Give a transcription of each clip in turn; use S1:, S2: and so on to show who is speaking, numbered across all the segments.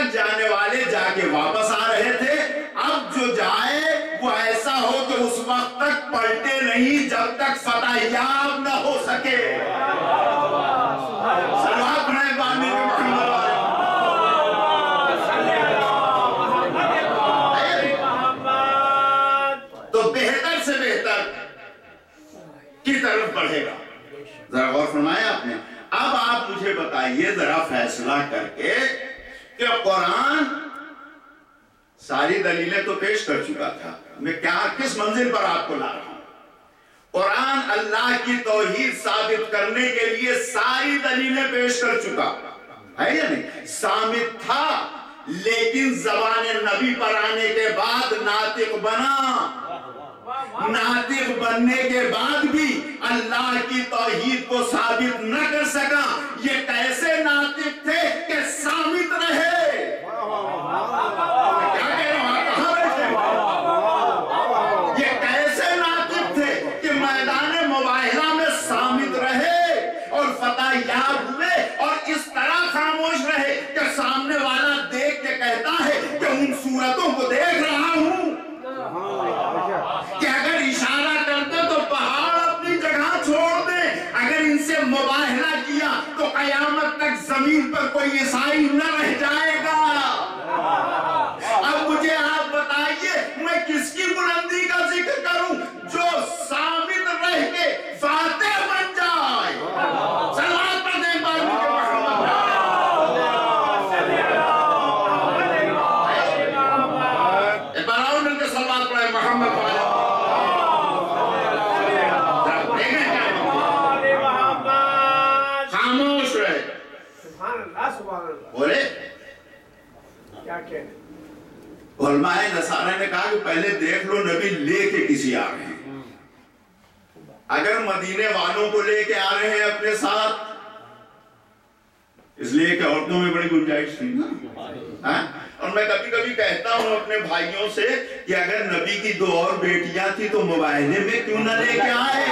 S1: تک جانے والے جا کے واپس آ رہے تھے، اب جو جائے وہ ایسا ہو کہ اس وقت تک پلٹے نہیں جب تک فتح یاب نہ ہو سکے۔ سلوات پڑھائیں بانی کے محمد تو بہتر سے بہتر کی طرف بڑھے گا۔ ذرا غور فرمایا آپ نے۔ اب آپ مجھے بتائیے ذرا فیصلہ کر کے کہ قرآن ساری دلیلیں تو پیش کر چکا تھا، میں کس منزل پر آپ کو لا رہا ہوں؟ قرآن اللہ کی توحید ثابت کرنے کے لیے ساری دلیلیں پیش کر چکا ہے یا نہیں؟ ثابت تھا، لیکن زبان نبی پر آنے کے بعد ناطق بنا۔ ناطق بننے کے بعد بھی اللہ کی توحید کو ثابت نہ کر سکا۔ یہ کیسے ناطق تھے کہ ثابت رہے؟ کیا کہہ رہا ہوں؟ کہاں بیٹھے؟ یہ کیسے ناطق تھے کہ میدان مباہلہ میں ثابت رہے اور فتح یاب ہوئے اور اس طرح خاموش رہے کہ سامنے والا دیکھ کے کہتا ہے کہ ان صورتوں کو دیکھ رہا ہوں کہ اگر اشارہ کرتے تو پہاڑ اپنی جگہ چھوڑ دیں، اگر ان سے مباہلہ کیا تو قیامت تک زمین پر کوئی عیسائی نہ رہ جائے گا۔ اب مجھے آپ بتائیے میں کس کی بلندی کا ذکر کروں جو ثابت رہ کے فاتح بن جائے؟ صلوات پر دیں بانی کے محمد۔ براؤن کے صلوات پڑھیں محمد والے۔ خاموش رہے۔ بولے علماء نصارہ نے کہا کہ پہلے دیکھ لو نبی لے کے کسی آ رہے ہیں۔ اگر مدینے والوں کو لے کے آ رہے ہیں اپنے ساتھ، اس لیے کہ عورتوں میں بڑی گنجائش تھی نا۔ اور میں کبھی کبھی کہتا ہوں اپنے بھائیوں سے کہ اگر نبی کی 2 اور بیٹیاں تھی تو مباہلے میں کیوں نہ لے کے آئے؟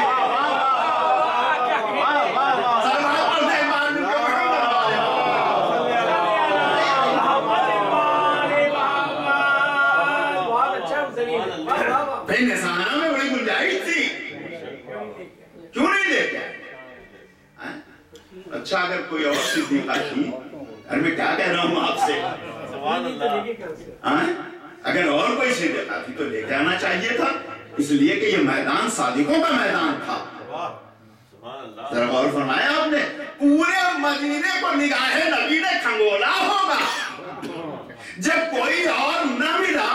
S1: نصارہ میں بڑی گنجائش تھی، کیوں نہیں لے کے آئے؟ اچھا اگر کوئی اور صدیقہ تھی، اور میں کیا کہہ رہا ہوں آپ سے، اگر اور کوئی صدیقہ تھی تو لے کے آنا چاہیے تھا، اس لیے کہ یہ میدان صادقوں کا میدان تھا۔ ذرا غور فرمایا آپ نے، پورے مدینے کو نگاہ نبی نے کھنگولا ہوگا۔ جب کوئی اور نہ ملا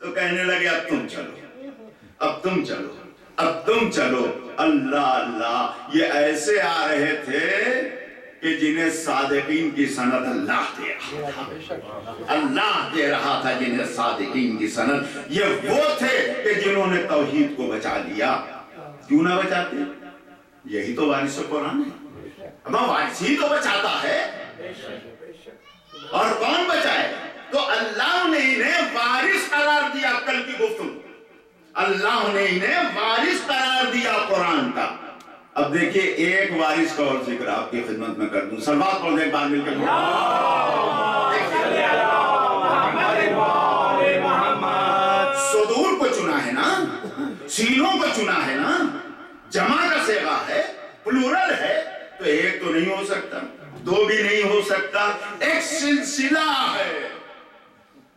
S1: تو کہنے لگے اب تم چلو، اب تم چلو، اب تم چلو۔ اللہ اللہ، یہ ایسے آ رہے تھے کہ جنہیں صادقین کی سند اللہ دے رہا تھا، اللہ دے رہا تھا جنہیں صادقین کی سند۔ یہ وہ تھے کہ جنہوں نے توحید کو بچا لیا۔ کیوں نہ بچاتے؟ یہی تو وارث قرآن ہے۔ اب وارث ہی تو بچاتا ہے، اور کون بچائے؟ تو اللہ نے انہیں وارث قرار دیا۔ کل کی گفتگو، اللہ نے انہیں وارث قرار دیا قرآن کا۔ اب دیکھیے ایک وارث کا اور ذکر آپ کی خدمت میں کر دوں، صلوات پڑھ دیں ایک بار مل کے۔ صدور کو چنا ہے نا، سینوں کو چنا ہے نا، جمع کا صیغہ ہے، پلورل ہے، تو ایک تو نہیں ہو سکتا، 2 بھی نہیں ہو سکتا، ایک سلسلہ ہے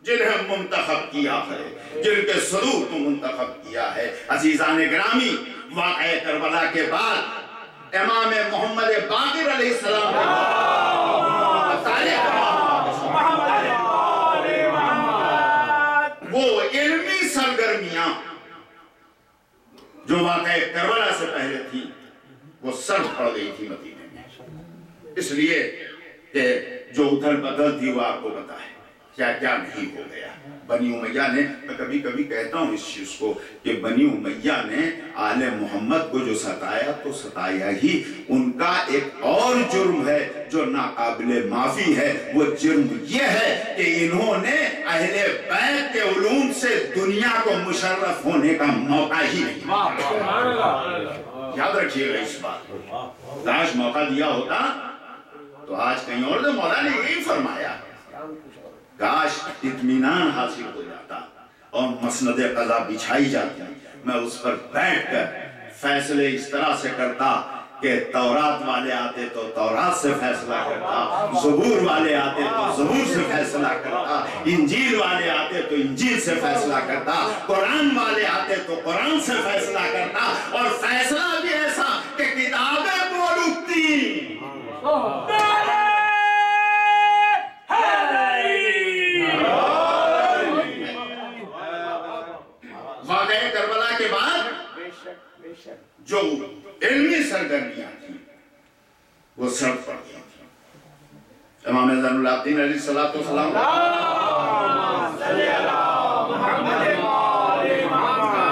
S1: جنہیں منتخب کیا ہے، جن کے صدور کو منتخب کیا ہے۔ عزیزان گرامی، واقعہ کربلا کے بعد امام محمد باقر علیہ السلام وہ علمی سرگرمیاں جو واقعہ کربلا سے پہلے تھی وہ سر پڑ گئی تھی مدینے میں، اس لیے کہ جو ادھر بدل تھی وہ آپ کو بتائے کیا کیا نہیں ہو گیا۔ بنی امیہ نے، میں کبھی کبھی کہتا ہوں اس چیز کو کہ بنی امیہ نے آل محمد کو جو ستایا تو ستایا ہی، ان کا ایک اور جرم ہے جو ناقابل معافی ہے۔ وہ جرم یہ ہے کہ انہوں نے اہل بیت کے علوم سے دنیا کو مشرف ہونے کا موقع ہی نہیں۔ یاد رکھیے گا اس بات، کاش موقع دیا ہوتا تو آج کہیں اور۔ تو مولا نے یہی فرمایا کاش اطمینان حاصل ہو جاتا اور مسند قضا بچھائی جاتی، میں اس پر بیٹھ کر فیصلے اس طرح سے کرتا کہ تورات والے آتے تو تورات سے فیصلہ کرتا، زبور والے آتے تو زبور سے فیصلہ کرتا، انجیل والے آتے تو انجیل سے فیصلہ کرتا، قرآن والے آتے تو قرآن سے فیصلہ کرتا، اور فیصلہ بھی ایسا کہ کتابیں بول اٹھتی۔ واقعہ کربلا کے بعد جو علمی سرگرمیاں تھیں وہ سڑک پڑ گئی تھیں۔ امام زین العابدین علیہ السلام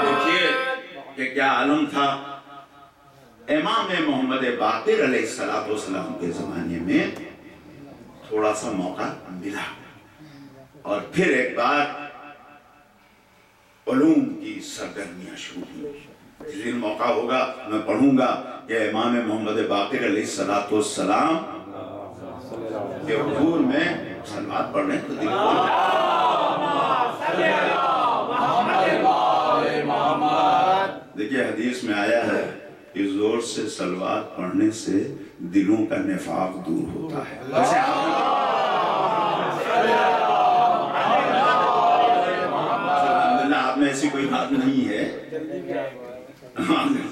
S1: دیکھیے کہ کیا عالم تھا۔ امام محمد باقر علیہ السلام کے زمانے میں تھوڑا سا موقع ملا، اور پھر ایک بار علوم کی سرگرمیاں شروع ہوئی۔ جس دن موقع ہوگا میں پڑھوں گا کہ امام محمد باقر علیہ السلام کے حضور میں سلوات پڑھنے کو دل دیکھیے حدیث میں آیا ہے کہ زور سے سلوات پڑھنے سے دلوں کا نفاق دور ہوتا ہے۔ الحمدللہ آپ میں ایسی کوئی بات نہیں ہے،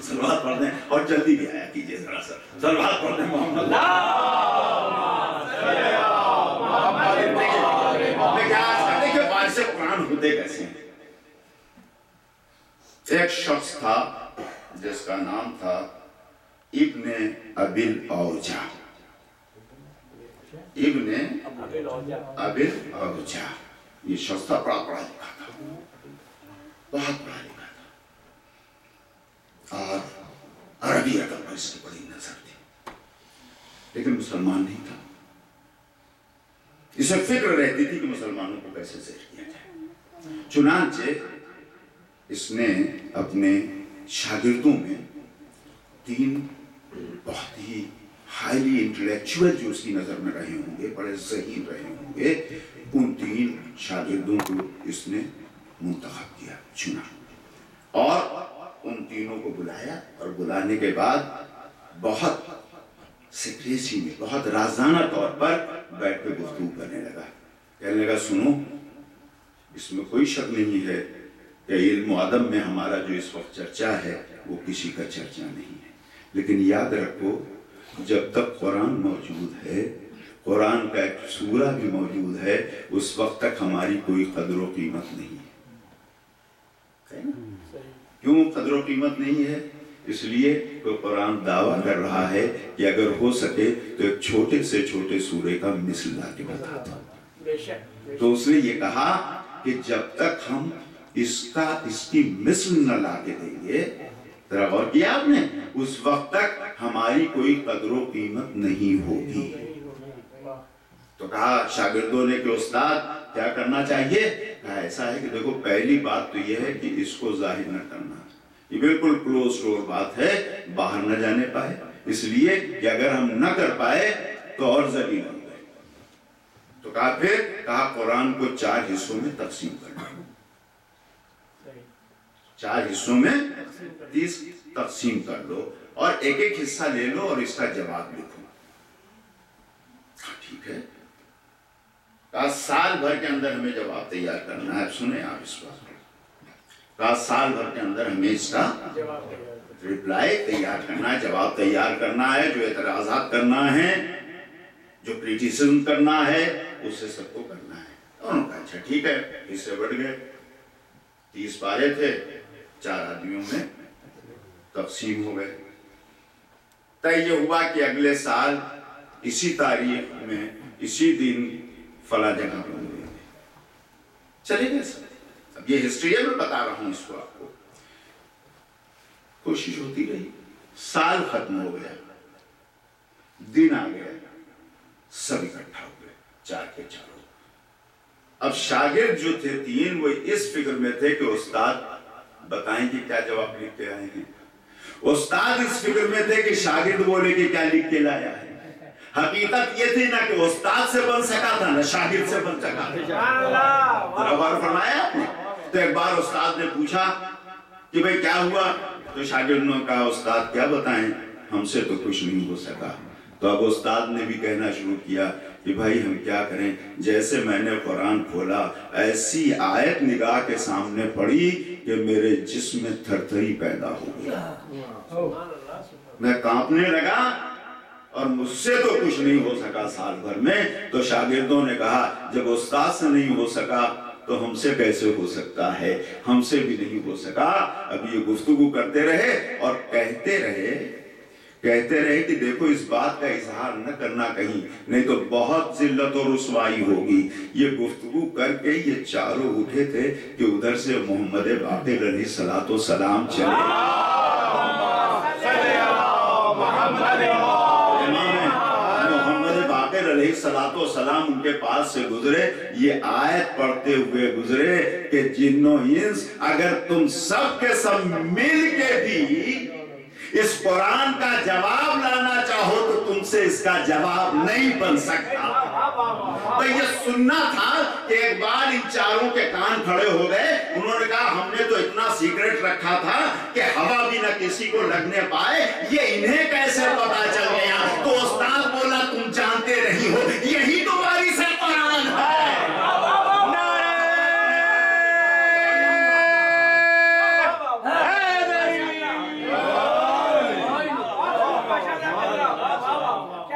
S1: سلوات پڑھ دیں اور جلدی بھی آیا کیجئے ذرا سا سلوات پڑھ دیں محمد۔ دیکھیں باعث قرآن ہوتے کیسے ہیں۔ ایک شخص تھا جس کا نام تھا ابن ابی الاوجا، ابن ابی الاوجا، یہ شخص تھا بڑا پڑھا لکھا تھا، بہت پڑھا لکھا اور عربی ادب پر اس کی بڑی نظر تھی، لیکن مسلمان نہیں تھا۔ اسے فکر رہتی تھی کہ مسلمانوں کو کیسے زہر کیا جائے۔ چنانچہ اس نے اپنے شاگردوں میں 3 بہت ہی ہائیلی انٹلیکچوئل جو اس کی نظر میں رہے ہوں گے، بڑے ذہین رہے ہوں گے، ان 3 شاگردوں کو اس نے منتخب کیا، چنا، اور ان تینوں کو بلایا، اور بلانے کے بعد بہت سیکریسی میں، بہت رازانہ طور پر بیٹھ کے گفتگو کرنے لگا، کہنے لگا سنو، اس میں کوئی شک نہیں ہے کہ علم و ادب میں ہمارا جو اس وقت چرچا ہے وہ کسی کا چرچا نہیں ہے، لیکن یاد رکھو جب تک قرآن موجود ہے، قرآن کا ایک سورہ بھی موجود ہے، اس وقت تک ہماری کوئی قدر و قیمت نہیں ہے۔ کیوں قدر و قیمت نہیں ہے؟ اس لیے کہ قرآن دعویٰ کر رہا ہے کہ اگر ہو سکے تو ایک چھوٹے سے چھوٹے سورے کا مثل لا کے بتا دو۔ تو اس نے یہ کہا کہ جب تک ہم اس کی مثل نہ لا کے دیں گے، ذرا غور کیا آپ نے، اس وقت تک ہماری کوئی قدر و قیمت نہیں ہوگی۔ تو کہا شاگردوں نے کہ استاد کیا کرنا چاہیے؟ کہا ایسا ہے کہ دیکھو پہلی بات تو یہ ہے کہ اس کو ظاہر نہ کرنا، یہ بالکل کلوز ڈور بات ہے، باہر نہ جانے پائے، اس لیے کہ اگر ہم نہ کر پائے تو اور ذلیل ہو گئے۔ تو کہا پھر کہا قرآن کو 4 حصوں میں تقسیم کرنا، 4 حصوں میں 30 تقسیم کر لو، اور ایک ایک حصہ لے لو اور اس کا جواب لکھو۔ ٹھیک ہے، کہا سال بھر کے اندر ہمیں جواب تیار کرنا ہے۔ اب سنیں آپ اس بات کو، کہا سال بھر کے اندر ہمیں اس کا ریپلائی تیار کرنا ہے، جواب تیار کرنا ہے، جو اعتراضات کرنا ہے، جو کریٹیسزم کرنا ہے، اسے سب کو کرنا ہے۔ انہوں نے کہا اچھا ٹھیک ہے، اس سے بڑھ گئے، 30 پارے تھے، 4 آدمیوں میں تقسیم ہو گئے۔ طے یہ ہوا کہ اگلے سال اسی تاریخ میں اسی دن فلاں جگہ پر ہوئے گے، چلے گئے سب۔ اب یہ ہسٹری ہے، میں بتا رہا ہوں اس کو آپ کو۔ کوشش ہوتی رہی، سال ختم ہو گیا، دن آ گیا، سب اکٹھا ہو گئے، 4 کے 4۔ اب شاگرد جو تھے 3 وہ اس فکر میں تھے کہ استاد بتائیں کہ کیا جواب لکھ کے آئے ہیں۔ استاد اس فکر میں تھے کہ شاگرد بولے کہ کیا لکھ کے لایا ہے۔ حقیقت یہ تھی نہ کہ استاد سے بن سکا تھا نہ شاگرد سے بن سکا تھا. غور فرمایا آپ نے. تو ایک بار استاد نے پوچھا کہ بھئی کیا ہوا؟ تو شاگرد نے کہا استاد کیا بتائیں، ہم سے تو کچھ نہیں ہو سکا. تو اب استاد نے بھی کہنا شروع کیا کہ بھائی ہم کیا کریں، جیسے میں نے قرآن کھولا ایسی آیت نگاہ کے سامنے پڑھی کہ میرے جسم میں تھرتھری پیدا ہو گیا، میں کانپنے لگا اور مجھ سے تو کچھ نہیں ہو سکا سال بھر میں. تو شاگردوں نے کہا جب استاد سے نہیں ہو سکا تو ہم سے کیسے ہو سکتا ہے، ہم سے بھی نہیں ہو سکا. اب یہ گفتگو کرتے رہے اور کہتے رہے کہ دیکھو اس بات کا اظہار نہ کرنا کہیں، نہیں تو بہت ذلت اور رسوائی ہوگی. یہ گفتگو کر کے یہ چاروں اٹھے تھے کہ ادھر سے محمد باقر علیہ السلام چلے. محمد باقر علیہ السلام ان کے پاس سے گزرے، یہ آیت پڑھتے ہوئے گزرے کہ جن و انس اگر تم سب کے سب مل کے بھی اس قرآن کا جواب لانا چاہو تو تم سے اس کا جواب نہیں بن سکتا. تو یہ سننا تھا کہ ایک بار ان چاروں کے کان کھڑے ہو گئے. انہوں نے کہا ہم نے تو اتنا سیکرٹ رکھا تھا کہ ہوا بھی نہ کسی کو لگنے پائے، یہ انہیں کیسے پتا چل گیا؟ تو استاد بولا تم جانتے نہیں ہو، یہی تو وارث قرآن ہے.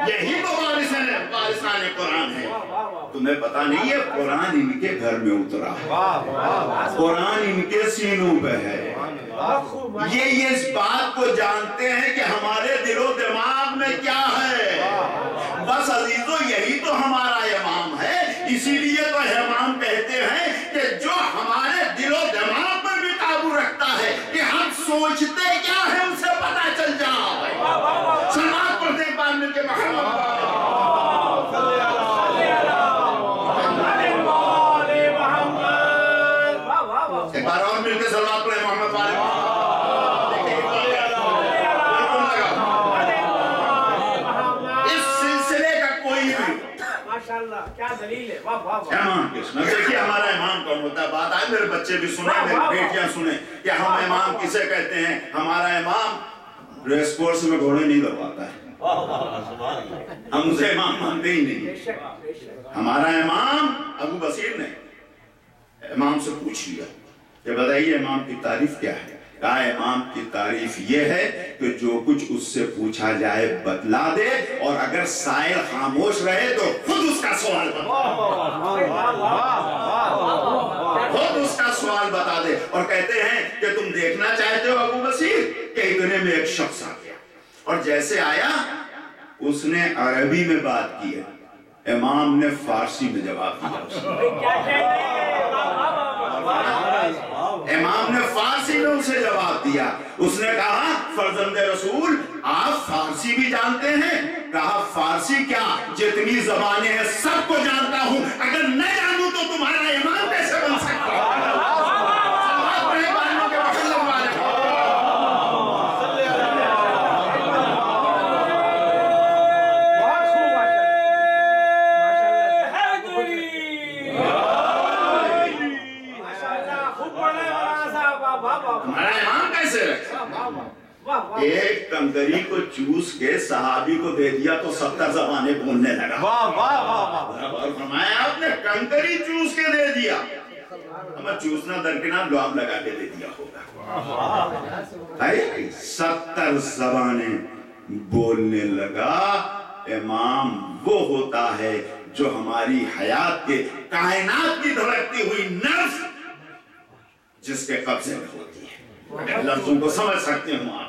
S1: یہی تو وارثان قرآن ہے. تمہیں پتا نہیں ہے قرآن ان کے گھر میں اترا ہے، قرآن ان کے سینوں پہ ہے. یہ اس بات کو جانتے ہیں کہ ہمارے دل و دماغ میں کیا ہے. بس عزیزو یہی تو ہمارا امام ہے. اسی لیے تو امام کہتے ہیں کہ جو ہمارے دل و دماغ پر بھی قابو رکھتا ہے کہ ہم سوچتے کیا ہے اسے پتا چل جائے. سلام پڑھتے ہیں بعد مل کے محمد ایک بار اور مل کے سلوات پڑھیں محمد والے. اس سلسلے کا کوئی بھی ماشاءاللہ کیا دلیل ہے. امام کس میں دیکھیے ہمارا امام کون ہوتا ہے. بات آئے میرے بچے بھی سنیں، میری بیٹیاں سنیں کہ ہم امام کسے کہتے ہیں. ہمارا امام ریس کورس میں گھوڑے نہیں دباتا ہے، ہم اسے امام مانتے ہی نہیں. ہمارا امام ابو بصیر نے امام سے پوچھ لیا کہ بتائیے امام کی تعریف کیا ہے. کہا امام کی تعریف یہ ہے کہ جو کچھ اس سے پوچھا جائے بتلا دے، اور اگر سائل خاموش رہے تو خود اس کا سوال بتا دے. اور کہتے ہیں کہ تم دیکھنا چاہتے ہو ابو بصیر کہ اتنے میں ایک شخص آ گیا، اور جیسے آیا اس نے عربی میں بات کی ہے، امام نے فارسی میں جواب دیا. امام نے فارسی میں اسے جواب دیا. اس نے کہا فرزند رسول آپ فارسی بھی جانتے ہیں؟ کہا فارسی کیا، جتنی زبانیں ہیں سب کو جانتا ہوں. اگر نہ جانوں تو تمہارا امام کیسے بن سکتا ہے؟ ایک کنکری کو چوس کے صحابی کو دے دیا تو 70 زبانیں بولنے لگا. اور فرمایا آپ نے کنکری چوس کے دے دیا، ہمیں چوسنا درکنار لعاب لگا کے دے دیا ہوگا. 70 زبانیں بولنے لگا. امام وہ ہوتا ہے جو ہماری حیات کے کائنات کی دھڑکتی ہوئی نفس جس کے قبضے میں ہوتی ہے. اگر لفظوں کو سمجھ سکتے ہوں آپ،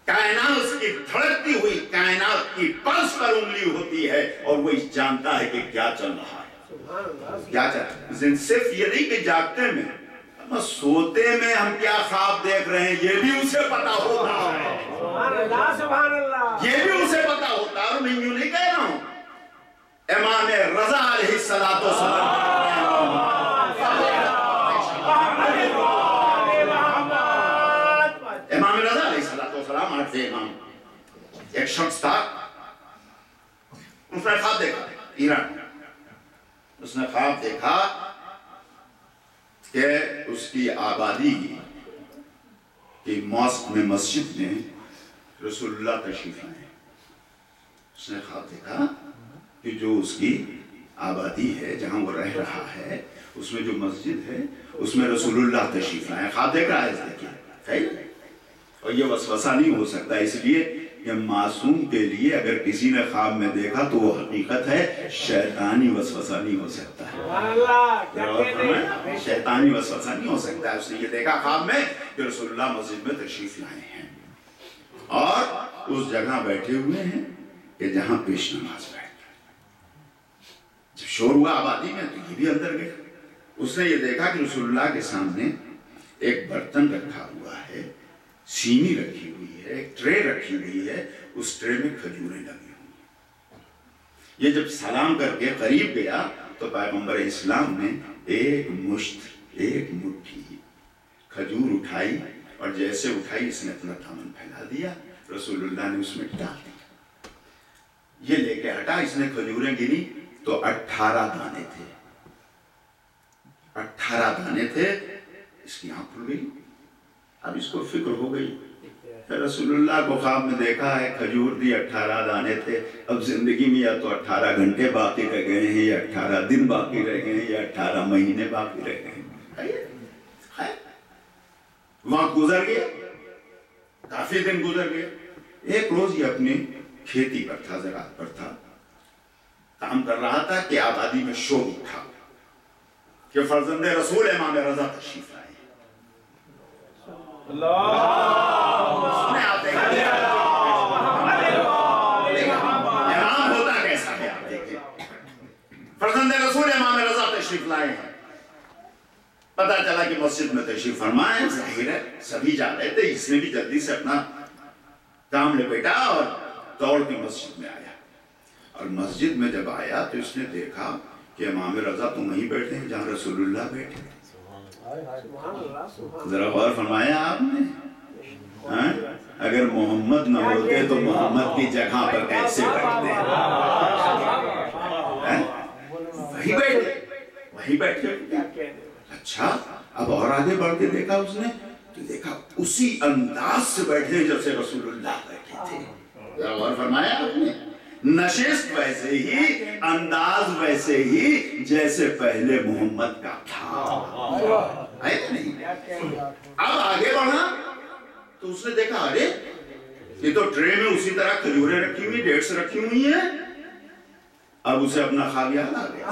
S1: کائنات اس کی دھڑکتی ہوئی کائنات کی پلس پر انگلی ہوتی ہے اور وہ جانتا ہے کہ کیا چل رہا ہے. کیا چل صرف یہ نہیں کہ جاگتے میں، سوتے میں ہم کیا خواب دیکھ رہے ہیں یہ بھی اسے پتا ہوتا ہے. یہ بھی اسے پتا ہوتا ہے. اور میں یوں نہیں کہہ رہا ہوں. امام رضا علیہ السلام ایک شخص تھا اس نے خواب دیکھا ایران، اس نے خواب دیکھا کہ اس کی آبادی کی ماسک میں، مسجد میں رسول اللہ تشریف لائے۔ اس نے خواب دیکھا کہ جو اس کی آبادی ہے، جہاں وہ رہ رہا ہے، اس میں جو مسجد ہے اس میں رسول اللہ تشریف لائے۔ خواب دیکھ رہا ہے، اس دیکھیے، اور یہ وسوسہ نہیں ہو سکتا، اس لیے کہ معصوم کے لیے اگر کسی نے خواب میں دیکھا تو وہ حقیقت ہے، شیطانی وسوسہ نہیں ہو سکتا ہے، شیطانی وسوسہ نہیں ہو سکتا ہے۔ اس نے یہ دیکھا خواب میں کہ رسول اللہ مسجد میں تشریف لائے ہیں اور اس جگہ بیٹھے ہوئے ہیں کہ جہاں پیش نماز بیٹھ گئے۔ جب شور ہوا آبادی میں تو یہ بھی اندر گئے۔ اس نے یہ دیکھا کہ رسول اللہ کے سامنے ایک برتن رکھا ہوا ہے، سینی رکھی ہوئی ہے، ایک ٹرے رکھی ہوئی ہے، اس ٹرے میں کھجوریں لگی ہوئی۔ یہ جب سلام کر کے قریب گیا تو پیغمبر اسلام نے ایک مشت، ایک مٹھی کھجور اٹھائی، اور جیسے اٹھائی اس نے اپنا دامن پھیلا دیا، رسول اللہ نے اس میں ڈال دیا۔ یہ لے کے ہٹا، اس نے کھجوریں گنی تو 18 دانے تھے، 18 دانے تھے۔ اس کی آنکھ کھل گئی، اب اس کو فکر ہو گئی، رسول اللہ کو خواب میں دیکھا ہے، کھجور دی 18 دانے تھے، اب زندگی میں یا تو 18 گھنٹے باقی رہ گئے ہیں، یا 18 دن باقی رہ گئے ہیں، یا 18 مہینے باقی رہ گئے ہیں۔ وقت گزر گیا، کافی دن گزر گئے۔ ایک روز یہ اپنی کھیتی پر تھا، زراعت پر تھا، کام کر رہا تھا کہ آبادی میں شور اٹھا کہ فرزند رسول امام رضا تشریف لائے۔ امام ہوتا کیسا ہے آپ دیکھیں، فرزند رسول امام رضا تشریف لائے ہیں۔ پتا چلا کہ مسجد میں تشریف فرما ہے، ظاہر ہے سبھی جا رہے تھے، اس نے بھی جلدی سے اپنا کام لپیٹا اور دوڑ کے مسجد میں آیا۔ اور مسجد میں جب آیا تو اس نے دیکھا کہ امام رضا تو وہیں بیٹھے ہیں جہاں رسول اللہ بیٹھے ہیں۔ ذرا غور فرمایا آپ نے، اگر محمد نہ ہوتے تو محمد کی جگہ پر کیسے بیٹھتے؟ وہی بیٹھے، وہی بیٹھے۔ اچھا، اب اور آگے بڑھ کے دیکھا اس نے تو دیکھا اسی انداز سے بیٹھے جیسے رسول اللہ بیٹھے تھے۔ ذرا غور فرمایا آپ نے، نشست ویسے ہی، انداز ویسے ہی جیسے پہلے محمد کا تھا، ہے نہیں؟ اب آگے بڑھا تو اس نے دیکھا، ارے یہ تو ٹرے میں اسی طرح کھجوریں رکھی ہوئی، ڈیٹس رکھی ہوئی ہیں۔ اب اسے اپنا خواب یاد آ گیا،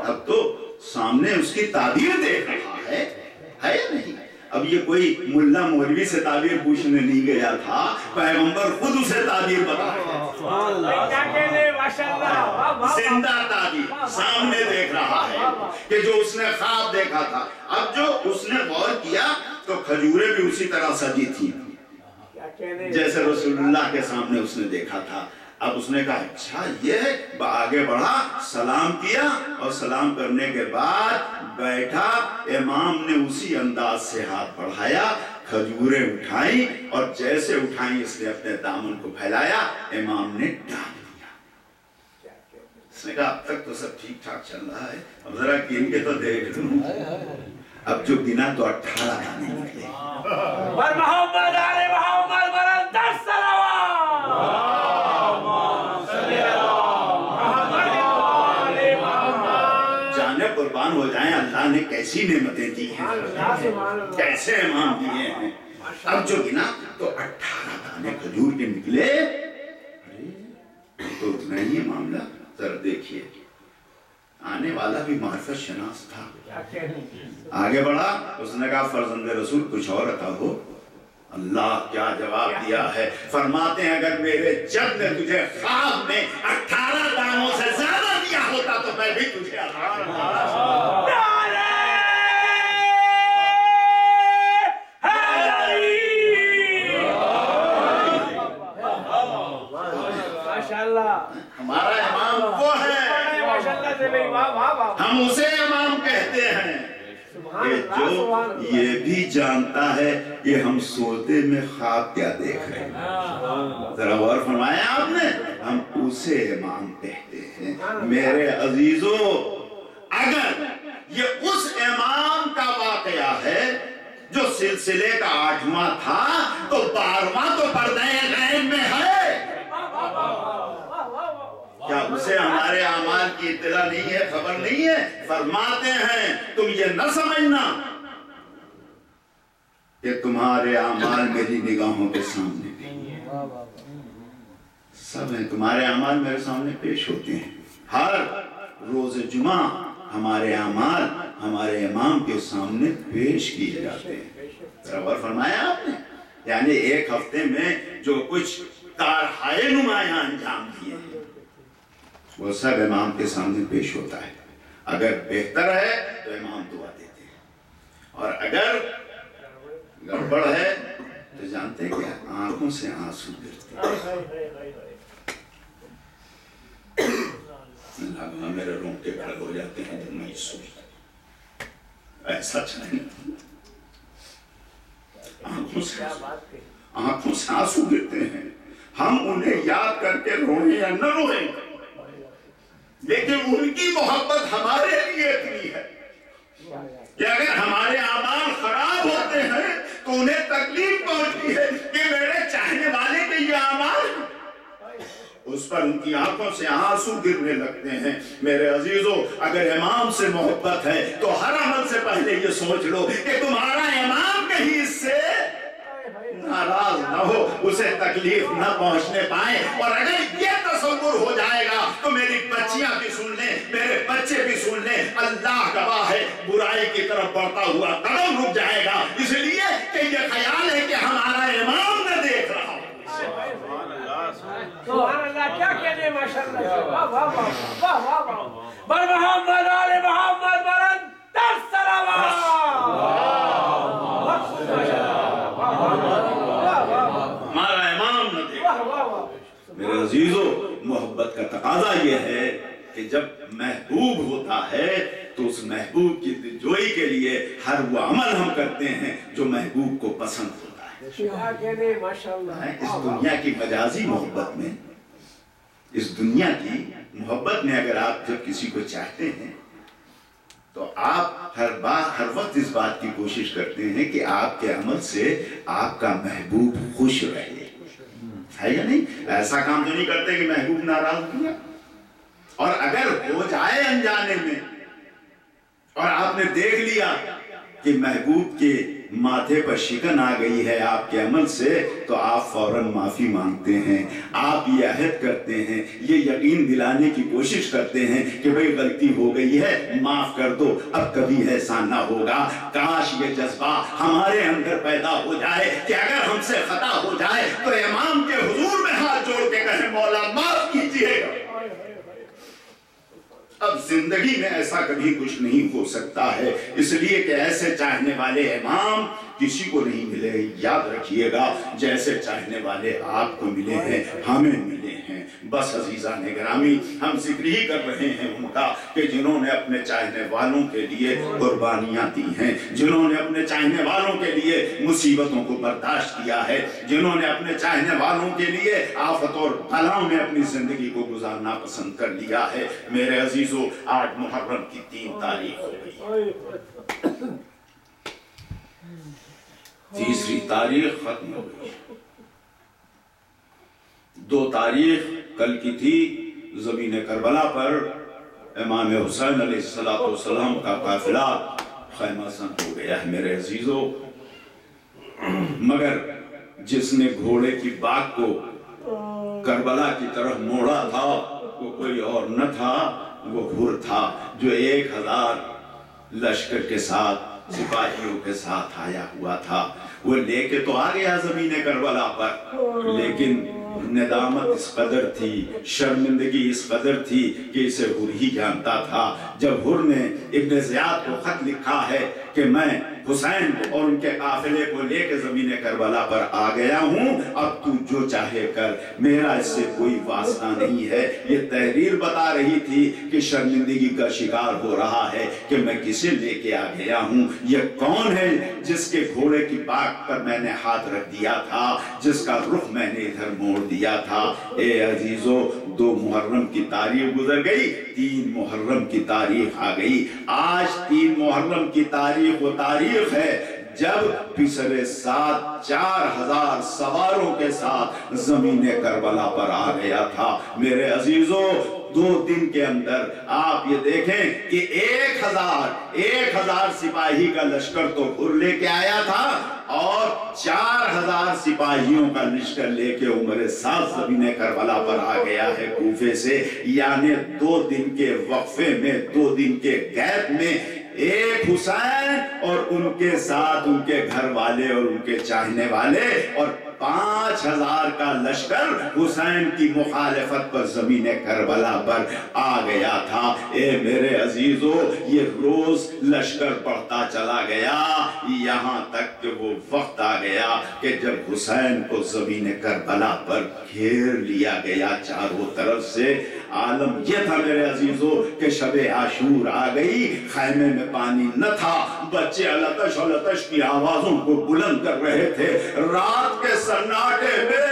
S1: اب تو سامنے اس کی تعبیر دیکھ رہا ہے یا نہیں؟ اب یہ کوئی ملا مولوی سے تعبیر پوچھنے نہیں گیا تھا، پیغمبر خود اسے تعبیر بتا رہے، زندہ تعبیر سامنے دیکھ رہا ہے کہ جو اس نے خواب دیکھا تھا۔ اب جو اس نے غور کیا تو کھجوریں بھی اسی طرح سجی تھی جیسے رسول اللہ کے سامنے اس نے دیکھا تھا۔ اب اس نے کہا اچھا یہ، آگے بڑھا، سلام کیا، اور سلام کرنے کے بعد بیٹھا، امام نے اسی انداز سے ہاتھ بڑھایا، کھجوریں اٹھائیں، اور جیسے اٹھائیں اس نے اپنے دامن کو پھیلایا، امام نے ڈال دیا۔ اس نے کہا اب تک تو سب ٹھیک ٹھاک چل رہا ہے، اب ذرا گن کے تو دیکھ لوں۔ اب جو گنا تو 18 دانے نکلے۔
S2: محمد علی محمد برندر
S1: قربان ہو جائیں، اللہ نے کیسی نعمتیں دی ہیں، کیسے امام دیے ہیں۔ اب جو گنا تو 18 دانے کھجور کے نکلے۔ تو اتنا ہی معاملہ، ذرا دیکھیے آنے والا بھی معرفت شناس تھا۔ آگے بڑھا، اس نے کہا فرزند رسول کچھ اور عطا ہو۔ اللہ کیا جواب دیا ہے، فرماتے ہیں اگر میرے جب نے تجھے خواب میں 18 دانوں سے زیادہ دیا ہوتا تو میں بھی تجھے عطا کرتا۔ ہمارا امام وہ ہے، ہم اسے امام کہتے ہیں۔ کہ جو یہ بھی جانتا ہے کہ ہم سوتے میں خواب کیا دیکھ رہے ہیں. ذرا غور فرمایا آپ نے, ہم اسے امام کہتے ہیں. میرے عزیزو, اگر یہ اس امام کا واقعہ ہے جو سلسلے کا 8واں تھا, تو 12واں تو پردہ غیب میں ہے. کیا اسے ہمارے اعمال کی اطلاع نہیں ہے, خبر نہیں ہے؟ فرماتے ہیں تم یہ نہ سمجھنا کہ تمہارے اعمال میری نگاہوں کے سامنے سب ہیں. تمہارے اعمال میرے سامنے پیش ہوتے ہیں. ہر روز جمعہ ہمارے اعمال ہمارے امام کے سامنے پیش کیے جاتے ہیں. غور فرمایا آپ نے؟ یعنی ایک ہفتے میں جو کچھ کارہائے نمایاں انجام دیے ہیں وہ سب امام کے سامنے پیش ہوتا ہے. اگر بہتر ہے تو امام دعا دیتے ہیں, اور اگر گڑبڑ ہے تو جانتے ہیں کہ آنکھوں سے آنسو گرتے ہیں. میرے رونگٹے کھڑے ہو جاتے ہیں جب میں سوچتا ایسا چاہیے. آنکھوں سے آنسو گرتے ہیں. ہم انہیں یاد کر کے روئیں یا نہ روئیں, لیکن ان کی محبت ہمارے لیے اتنی ہے کہ اگر ہمارے اعمال خراب ہوتے ہیں تو انہیں تکلیف پہنچتی ہے کہ میرے چاہنے والے کے یہ اعمال, اس پر ان کی آنکھوں سے آنسو گرنے لگتے ہیں. میرے عزیزو, اگر امام سے محبت ہے تو ہر عمل سے پہلے یہ سوچ لو کہ تمہارا امام کہیں اس سے ناراض نہ ہو, اسے تکلیف نہ پہنچنے پائے. اور اگر یہ تصور ہو جائے گا تو میری بچیاں بھی سن لیں, میرے بچے بھی سن لیں, اللہ گواہ ہے برائی کی طرف بڑھتا ہوا قدم رک جائے گا, اس لیے کہ یہ خیال ہے کہ ہمارا امام نہ دیکھ رہا.
S2: سبحان اللہ, کیا کہنے ہیں ماشاءاللہ. واہ واہ واہ واہ واہ. بر محمد آل محمد برندر صلوات.
S1: ہمارا امام نہ دیکھ. میرے عزیزو, محبت کا تقاضا یہ ہے کہ جب محبوب ہوتا ہے تو اس محبوب کی دلجوئی کے لیے ہر وہ عمل ہم کرتے ہیں جو محبوب کو پسند ہوتا ہے. اس دنیا کی مجازی محبت میں, اس دنیا کی محبت میں اگر آپ جب کسی کو چاہتے ہیں تو آپ ہر وقت اس بات کی کوشش کرتے ہیں کہ آپ کے عمل سے آپ کا محبوب خوش رہے, ہے یا نہیں؟ ایسا کام تو نہیں کرتے کہ محبوب ناراض ہو گیا. اور اگر ہو جائے انجانے میں اور آپ نے دیکھ لیا کہ محبوب کے ماتھے پر شکن آ گئی ہے آپ کے عمل سے, تو آپ فوراً معافی مانگتے ہیں. آپ یہ عہد کرتے ہیں, یہ یقین دلانے کی کوشش کرتے ہیں کہ بھئی غلطی ہو گئی ہے, معاف کر دو, اب کبھی ایسا نہ ہوگا. کاش یہ جذبہ ہمارے اندر پیدا ہو جائے کہ اگر ہم سے خطا ہو جائے تو امام کے حضور میں ہاتھ جوڑ کے کہیں مولا معاف کیجئے گا. اب زندگی میں ایسا کبھی کچھ نہیں ہو سکتا ہے, اس لیے کہ ایسے چاہنے والے امام کسی کو نہیں ملے. یاد رکھیے گا, جیسے چاہنے والے آپ کو ملے ہیں ہمیں ملے ہیں. بس عزیزان گرامی, ہم ذکر ہی کر رہے ہیں ان کا کہ جنہوں نے اپنے چاہنے والوں کے لیے قربانیاں دی ہیں, جنہوں نے اپنے چاہنے والوں کے لیے مصیبتوں کو برداشت کیا ہے, جنہوں نے اپنے چاہنے والوں کے لیے آفت اور بلاؤں میں اپنی زندگی کو گزارنا پسند کر لیا ہے. میرے عزیزو, آج محرم کی 3 تاریخ ہو گئی, تیسری تاریخ ختم ہو گئی. 2 تاریخ کل کی تھی, زمین کربلا پر امام حسین علیہ السلام کا قافلہ خیمہ سن ہو گیا ہے. میرے عزیزو, مگر جس نے گھوڑے کی باگ کو کربلا کی طرف موڑا تھا وہ کوئی اور نہ تھا, وہ حر تھا جو 1000 لشکر کے ساتھ, سپاہیوں کے ساتھ آیا ہوا تھا. وہ لے کے تو آ گیا زمین کربلا پر, لیکن ندامت اس قدر تھی, شرمندگی اس قدر تھی کہ اسے حر ہی جانتا تھا. جب حر نے ابن زیاد کو خط لکھا ہے کہ میں حسین اور ان کے قافلے کو لے کے زمین کربلا پر آ گیا ہوں، اب تو جو چاہے کر، میرا اس سے کوئی واسطہ نہیں ہے۔ یہ تحریر بتا رہی تھی کہ شرمندگی کا شکار ہو رہا ہے کہ میں کسے لے کے آ گیا ہوں، یہ کون ہے جس کے گھوڑے کی باک پر میں نے ہاتھ رکھ دیا تھا، جس کا رخ میں نے ادھر موڑ دیا تھا۔ اے عزیزو، 2 محرم کی تاریخ گزر گئی، 3 محرم کی تاریخ آ گئی۔ آج 3 محرم کی تاریخ وہ تاریخ ہے جب پچھلے سال 4000 سواروں کے ساتھ زمین کربلا پر آ گیا تھا۔ میرے عزیزو، 2 دن کے اندر آپ یہ دیکھیں کہ 1000 سپاہی کا لشکر تو گھر لے کے آیا تھا اور 4000 سپاہیوں کا لشکر لے کے عمر ساتھ زمین کربلا پر آ گیا ہے کوفے سے۔ یعنی 2 دن کے وقفے میں، 2 دن کے گیپ میں ایک حسین اور ان کے ساتھ ان کے گھر والے اور ان کے چاہنے والے اور 5000 کا لشکر حسین کی مخالفت پر زمین کربلا پر آ گیا تھا۔ اے میرے عزیزو، یہ روز لشکر بڑھتا چلا گیا، یہاں تک کہ وہ وقت آ گیا کہ جب حسین کو زمین کربلا پر گھیر لیا گیا چاروں طرف سے۔ عالم یہ تھا میرے عزیزو کہ شب عاشور آ گئی، خیمے میں پانی نہ تھا، بچے التش التش کی آوازوں کو بلند کر رہے تھے۔ رات کے سناٹے میں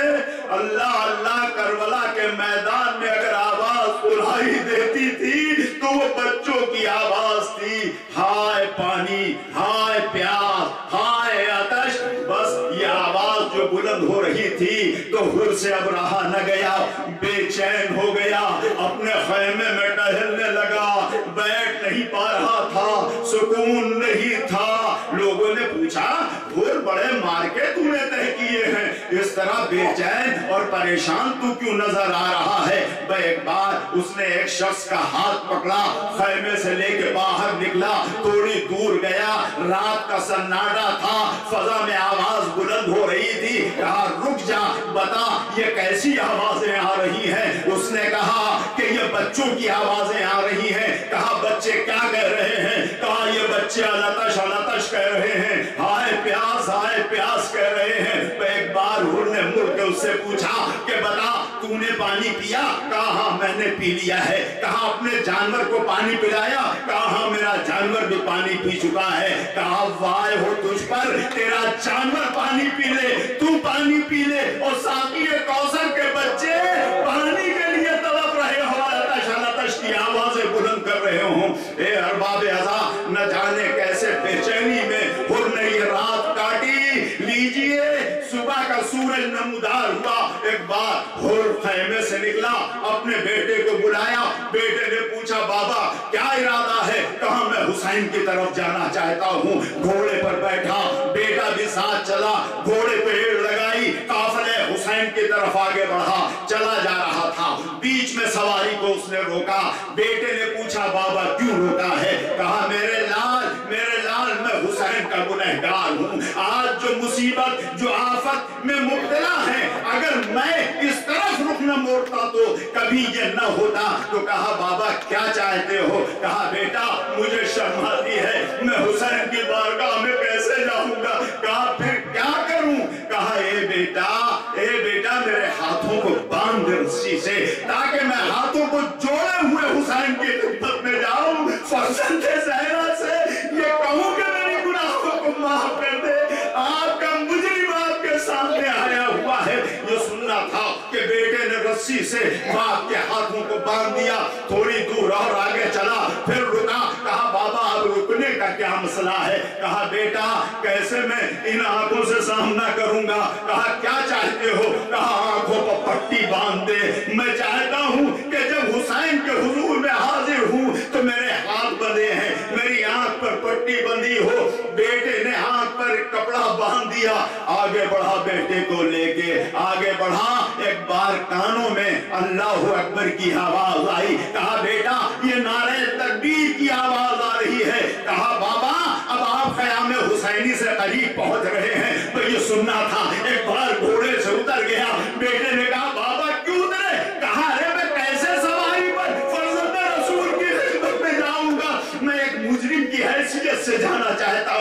S1: اللہ اللہ کربلا کے میدان میں اگر آواز سنائی دیتی تھی تو وہ بچوں کی آواز تھی، ہائے پانی، ہائے پیاس، ہائے آتش۔ بس یہ آواز جو بلند ہو رہی تھی تو گھر سے اب رہا نہ گیا، بے چین ہو گیا، اپنے خیمے میں ٹہلنے لگا، بیٹھ نہیں پا رہا تھا، سکون نہیں تھا۔ لوگوں نے پوچھا، گھر بڑے مار کے تم نے طے کیے ہیں، اس طرح بے چین اور پریشان تو کیوں نظر آ رہا ہے؟ ایک بار اس نے ایک شخص کا ہاتھ پکڑا، خیمے سے لے کے باہر نکلا، تھوڑی دور گیا، رات کا سناٹا تھا، فضا میں آواز بلند ہو رہی تھی، کہا رک جا، بتا یہ کیسی آوازیں آ رہی ہیں؟ اس نے کہا کہ یہ بچوں کی آوازیں آ رہی ہیں۔ کہا بچے کیا کہہ رہے ہیں؟ کہا یہ بچے التش التش کہہ رہے ہیں، ہائے پیاس کہہ رہے ہیں۔ ایک بار انہوں نے مڑ کے اس سے پوچھا کہ بتا تو نے پانی پیا؟ کہا ہاں میں نے پی لیا ہے۔ کہا اپنے جانور کو پانی پلایا؟ کہا ہاں میرا جانور بھی پانی پی چکا ہے۔ کہا وائے ہو تجھ پر، تیرا جانور پانی پی لے، تو پانی پی لے اور ساقی کوثر کے بچے پانی کے لیے تڑپ رہے ہو، التش التش کی آوازیں بلند کر رہے ہوں۔ اے ارباب عزا، نہ جانے کیسے بے چینی میں ہر نے یہ رات کاٹی۔ لیجئے صبح کا سورج نمودار ہوا، ایک بار ہر خیمے سے نکلا، اپنے بیٹے کو بلایا، بیٹے نے پوچھا بابا کیا ارادہ ہے؟ کہا میں حسین کی طرف جانا چاہتا ہوں۔ گھوڑے پر بیٹھا، بیٹا بھی ساتھ چلا، گھوڑے پہ ایڑ لگائی، قافلے حسین کی طرف آگے بڑھا، چلا جا رہا تھا۔ بیچ میں سواری کو اس نے روکا، بیٹے نے پوچھا بابا کیوں روکا ہے؟ کہا میرے لال میں حسین کا گنہگار ہوں، آج جو مصیبت جو آفت میں مبتلا ہے، اگر میں اس طرف رخ نہ موڑتا تو کبھی یہ نہ ہوتا۔ تو کہا بابا کیا چاہتے ہو؟ کہا بیٹا مجھے شرم آتی ہے، میں حسین کی بارگاہ میں کیسے جاؤں گا؟ کہا پھر کیا کروں؟ کہا اے بیٹا میرے ہاتھوں کو باندھ رسی سے تاکہ میں ہاتھوں کو جوڑے ہوئے حسین کی خدمت میں جاؤں، فرزند زہرا سے یہ کہوں کہ میری گناہوں کو معاف کر دے، آپ کا مجرم آپ کے سامنے آیا ہوا ہے۔ یہ سننا تھا کہ بیٹے نے رسی سے باپ کے ہاتھوں کو باندھ دیا، تھوڑی دور اور آگے چلا، پھر رکا، کہا بابا اب رکنے کا کیا مسئلہ ہے؟ کہا بیٹا کیسے میں ان آنکھوں سے سامنا کروں گا؟ کہا کیا چاہتے ہو؟ کہا آنکھوں پر پٹی باندھ دے، میں چاہتا ہوں کہ جب حسین کے حضور میں حاضر ہوں تو میرے ہاتھ بندھے ہیں، میری آنکھ پر پٹی بندھی ہو۔ بیٹے نے آنکھ پر کپڑا باندھ دیا، آگے بڑھا، بیٹے کو لے کے آگے بڑھا، ایک بار کانوں میں اللہ اکبر کی آواز آئی، کہا بیٹا یہ نعرہ تکبیر کی آواز آ رہی ہے۔ کہا بابا اب آپ خیام حسینی سے قریب پہنچ رہے ہیں، تو یہ سننا تھا۔ ایک بار گھوڑے سے اتر گیا، بیٹے نے کہا بابا کیوں اترے؟ کہا ارے میں کیسے سواری پر فرزند رسول کی خدمت میں جاؤں گا؟ میں ایک مجرم کی حیثیت سے جانا چاہتا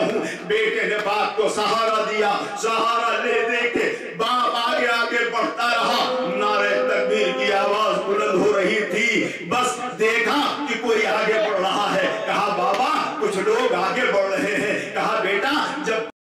S1: دیا، سہارا لے دے